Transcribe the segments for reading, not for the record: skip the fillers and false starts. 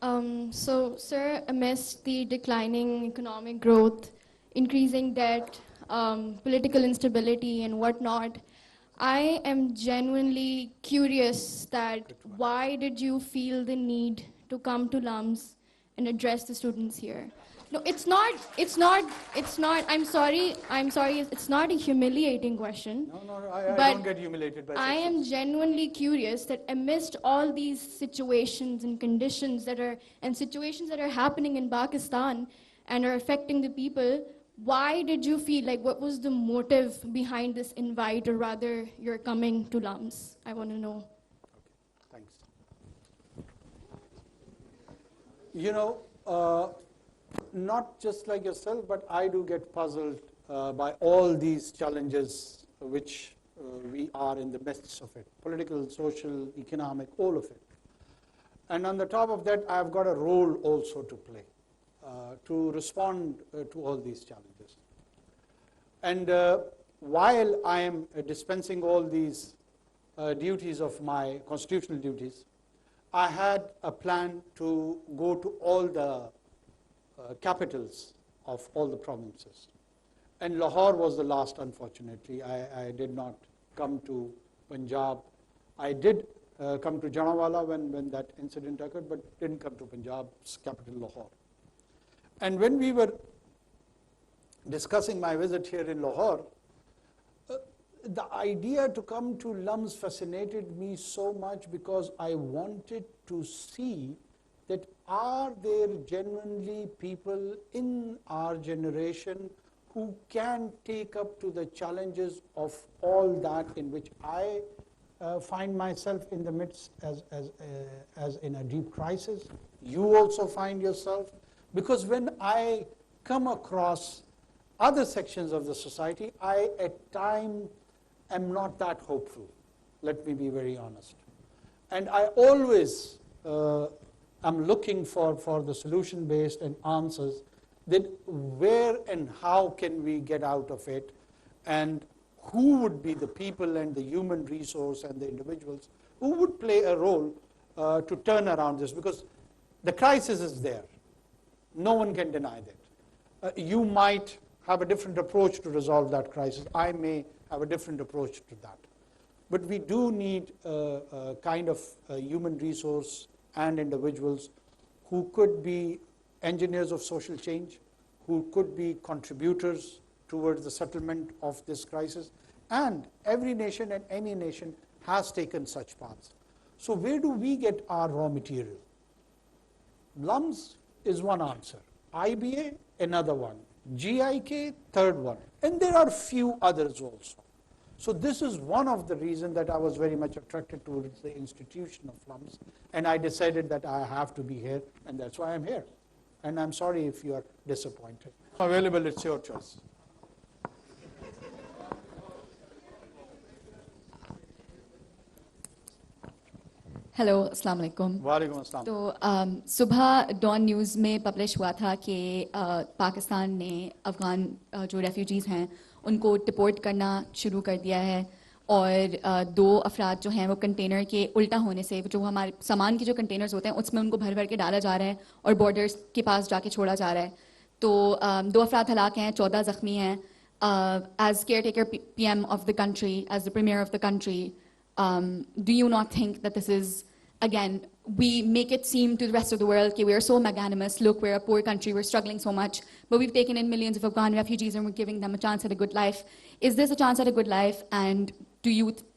Sir, amidst the declining economic growth, increasing debt, political instability, and whatnot, I am genuinely curious that why did you feel the need to come to LUMS and address the students here? No, I'm sorry, it's not a humiliating question. No, I But don't get humiliated by I such am things. genuinely curious that amidst all these situations and conditions situations that are happening in Pakistan and are affecting the people, why did you feel like, what was the motive behind this invite, or rather you're coming to LUMS? I want to know. Okay, thanks. Not just like yourself, but I do get puzzled by all these challenges which we are in the midst of it. Political, social, economic, all of it. And on the top of that, I've got a role also to play to respond to all these challenges. And while I am dispensing all these duties of my constitutional duties, I had a plan to go to all the capitals of all the provinces. And Lahore was the last, unfortunately. I did not come to Punjab. I did come to Janawala when that incident occurred, but didn't come to Punjab's capital, Lahore. And when we were discussing my visit here in Lahore, the idea to come to LUMS fascinated me so much because I wanted to see that are there genuinely people in our generation who can take up to the challenges of all that in which I find myself in the midst as in a deep crisis. You also find yourself. Because when I come across other sections of the society, I at times am not that hopeful. Let me be very honest. And I always am looking for the solution-based and answers that where and how can we get out of it, and who would be the people and the human resource and the individuals who would play a role to turn around this, because the crisis is there. No one can deny that. You might have a different approach to resolve that crisis. I may have a different approach to that. But we do need a kind of human resource and individuals who could be engineers of social change, who could be contributors towards the settlement of this crisis. And every nation and any nation has taken such paths. So where do we get our raw material? LUMS is one answer. IBA, another one. GIK, third one. And there are few others also. So this is one of the reasons that I was very much attracted towards the institution of LUMS. And I decided that I have to be here, and that's why I'm here. And I'm sorry if you are disappointed. Available, it's your choice. Hello अस्सलाम वालेकुम। वालेकुम अस्सलाम। तो सुबह don news में publish हुआ था कि पाकिस्तान ने अफ़गान जो रेफ्यूजीज़ हैं उनको डिपोर्ट करना शुरू कर दिया है, और 2 अफराद जो हैं वो कंटेनर के उल्टा होने से, जो हमारे सामान के जो कंटेनर्स होते हैं उसमें उनको भर भर के डाला जा रहा है और बॉर्डर्स के पास जाके छोड़ा जा रहा है। तो 2 अफराद हलाक हैं, 14 ज़ख्मी हैं। As caretaker PM of the country, as the premier of the country, do you not think that this is, again, we make it seem to the rest of the world that we are so magnanimous, look, we're a poor country, we're struggling so much, but we've taken in millions of Afghan refugees and we're giving them a chance at a good life. Is this a chance at a good life? And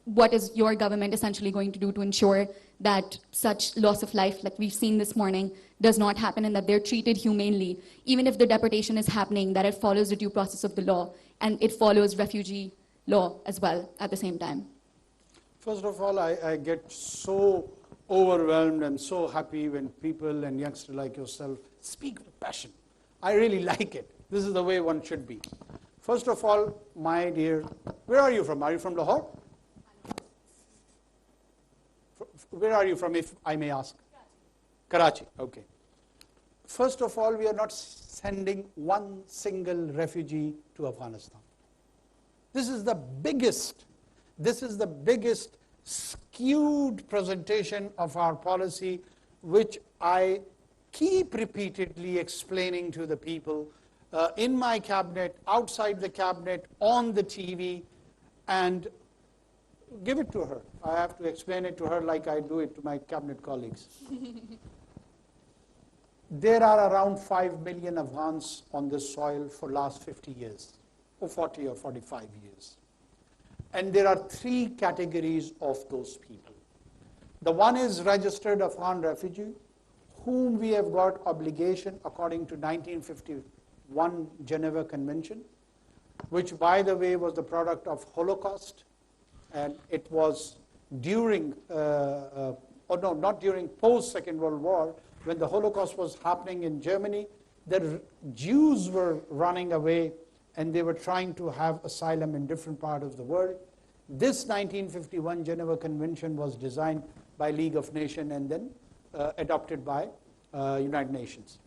what is your government essentially going to do to ensure that such loss of life, like we've seen this morning, does not happen, and that they're treated humanely, even if the deportation is happening, that it follows the due process of the law, and it follows refugee law as well at the same time? First of all, I get so overwhelmed and so happy when people and youngsters like yourself speak with passion. I really like it. This is the way one should be. First of all, my dear, where are you from? Are you from Lahore? Where are you from, if I may ask? Karachi. Okay. First of all, we are not sending one single refugee to Afghanistan. This is the biggest skewed presentation of our policy, which I keep repeatedly explaining to the people in my cabinet, outside the cabinet, on the TV, and give it to her. I have to explain it to her like I do it to my cabinet colleagues. There are around 5 million Afghans on this soil for last 50 years, or 40 or 45 years. And there are 3 categories of those people. The one is registered Afghan refugee, whom we have got obligation according to 1951 Geneva Convention, which, by the way, was the product of Holocaust, and it was during, not during post-Second World War, when the Holocaust was happening in Germany. The Jews were running away, and they were trying to have asylum in different parts of the world. This 1951 Geneva Convention was designed by League of Nations and then adopted by United Nations.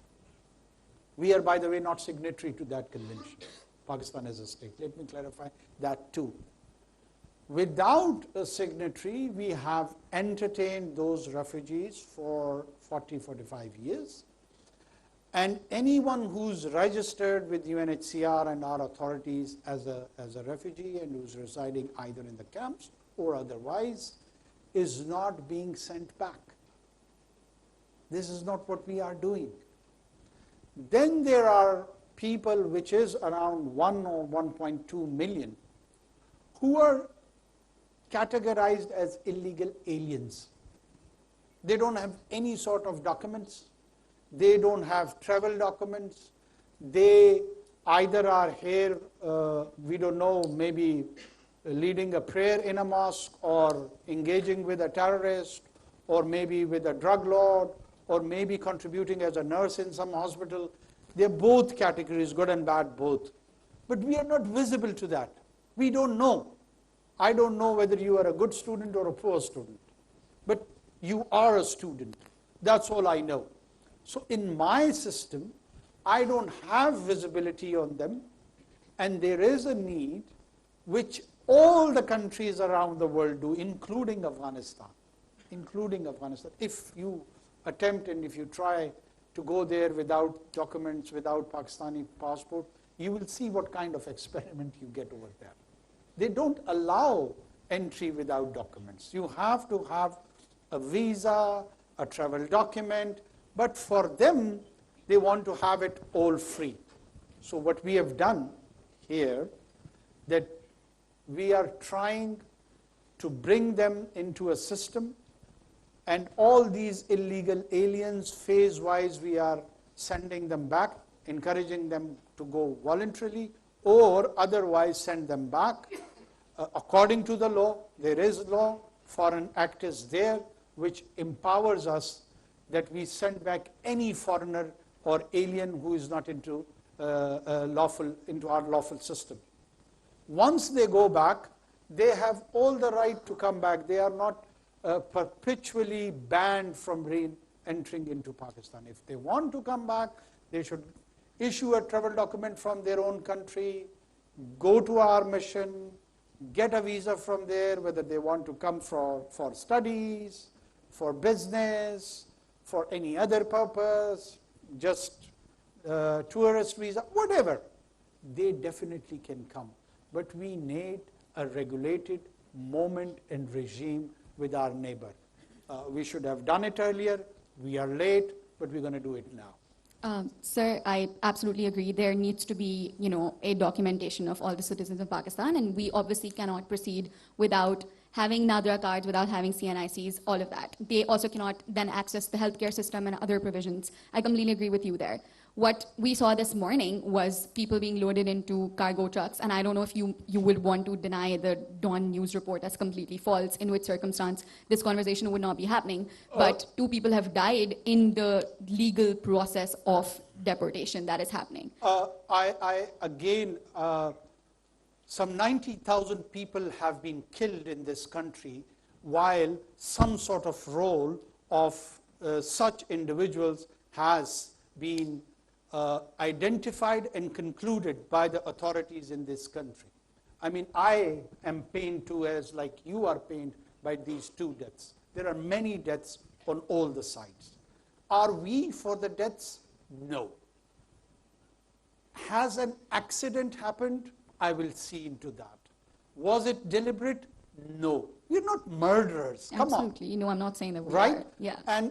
We are, by the way, not signatory to that convention, Pakistan as a state. Let me clarify that too. Without a signatory, we have entertained those refugees for 40, 45 years. And anyone who's registered with UNHCR and our authorities as a refugee and who's residing either in the camps or otherwise is not being sent back. This is not what we are doing. Then there are people, which is around 1 or 1.2 million, who are categorized as illegal aliens. They don't have any sort of documents. They don't have travel documents. They either are here, we don't know, maybe leading a prayer in a mosque, or engaging with a terrorist, or maybe with a drug lord, or maybe contributing as a nurse in some hospital. They're both categories, good and bad both. But we are not visible to that. We don't know. I don't know whether you are a good student or a poor student. But you are a student. That's all I know. So in my system, I don't have visibility on them, and there is a need which all the countries around the world do, including Afghanistan. If you attempt and if you try to go there without documents, without Pakistani passport, you will see what kind of experiment you get over there. They don't allow entry without documents. You have to have a visa, a travel document, but for them, they want to have it all free. So what we have done here, that we are trying to bring them into a system, and all these illegal aliens, phase-wise, we are sending them back, encouraging them to go voluntarily, or otherwise send them back. According to the law, there is law, Foreign Act is there, which empowers us that we send back any foreigner or alien who is not into our lawful system. Once they go back, they have all the right to come back. They are not perpetually banned from re-entering into Pakistan. If they want to come back, they should issue a travel document from their own country, go to our mission, get a visa from there, whether they want to come for studies, for business, for any other purpose, just tourist visa, whatever. They definitely can come. But we need a regulated moment and regime with our neighbor. We should have done it earlier. We are late, but we're going to do it now. Sir, I absolutely agree. There needs to be, a documentation of all the citizens of Pakistan, and we obviously cannot proceed without having Nadra cards, without having CNICs, all of that. They also cannot then access the healthcare system and other provisions. I completely agree with you there. What we saw this morning was people being loaded into cargo trucks, and I don't know if you would want to deny the Dawn News report as completely false, in which circumstance this conversation would not be happening, but 2 people have died in the legal process of deportation that is happening. Some 90,000 people have been killed in this country, while some sort of role of such individuals has been identified and concluded by the authorities in this country. I mean, I am pained too, as like you are pained by these 2 deaths. There are many deaths on all the sides. Are we for the deaths? No. Has an accident happened? I will see into that. Was it deliberate? No. We're not murderers. Come on. Absolutely. No, I'm not saying that we Right? are. Yeah. And